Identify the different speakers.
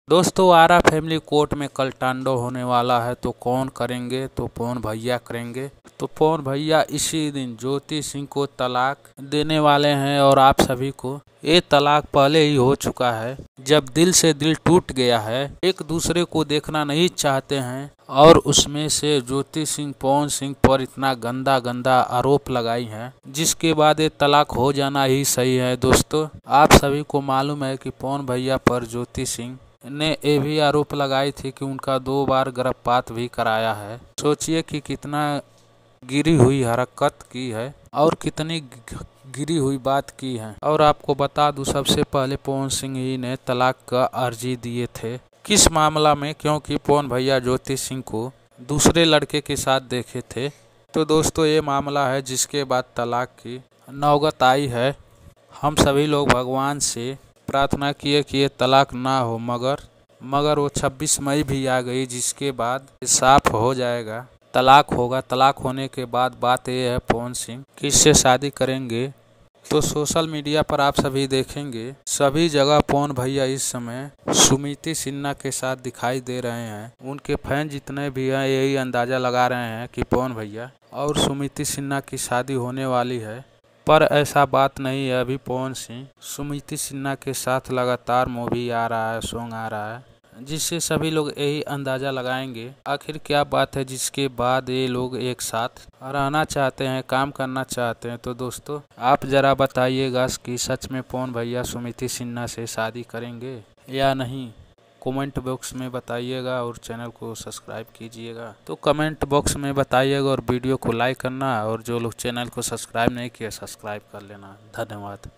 Speaker 1: दोस्तों आरा family court में कल तांडव होने वाला है, तो कौन करेंगे? तो पवन भैया करेंगे। तो पवन भैया इसी दिन ज्योति सिंह को तलाक देने वाले हैं और आप सभी को ये तलाक पहले ही हो चुका है। जब दिल से दिल टूट गया है, एक दूसरे को देखना नहीं चाहते हैं और उसमें से ज्योति सिंह पवन सिंह पर इतना गंदा गंदा आरोप लगाई है, जिसके बाद ये तलाक हो जाना ही सही है। दोस्तों आप सभी को मालूम है कि पवन भैया पर ज्योति सिंह ने ये भी आरोप लगाई थी कि उनका 2 बार गर्भपात भी कराया है। सोचिए कि कितना गिरी हुई हरकत की है और कितनी गिरी हुई बात की है। और आपको बता दूं, सबसे पहले पवन सिंह ही ने तलाक का अर्जी दिए थे। किस मामला में? क्योंकि पवन भैया ज्योति सिंह को दूसरे लड़के के साथ देखे थे। तो दोस्तों ये मामला है जिसके बाद तलाक की नौबत आई है। हम सभी लोग भगवान से प्रार्थना किए कि ये तलाक ना हो, मगर वो 26 मई भी आ गई, जिसके बाद साफ हो जाएगा, तलाक होगा। तलाक होने के बाद बात ये है पवन सिंह किससे शादी करेंगे। तो सोशल मीडिया पर आप सभी देखेंगे, सभी जगह पवन भैया इस समय सुमिति सिन्हा के साथ दिखाई दे रहे हैं। उनके फैन जितने भी हैं यही अंदाजा लगा रहे हैं कि पवन भैया और सुमिति सिन्हा की शादी होने वाली है, पर ऐसा बात नहीं है। अभी पवन सिंह सुमिति सिन्हा के साथ लगातार मूवी आ रहा है, सॉन्ग आ रहा है, जिससे सभी लोग यही अंदाजा लगाएंगे आखिर क्या बात है जिसके बाद ये लोग एक साथ रहना चाहते हैं, काम करना चाहते हैं। तो दोस्तों आप जरा बताइएगा कि सच में पवन भैया सुमिति सिन्हा से शादी करेंगे या नहीं? कमेंट बॉक्स में बताइएगा और चैनल को सब्सक्राइब कीजिएगा। तो कमेंट बॉक्स में बताइएगा और वीडियो को लाइक करना, और जो लोग चैनल को सब्सक्राइब नहीं किए सब्सक्राइब कर लेना। धन्यवाद।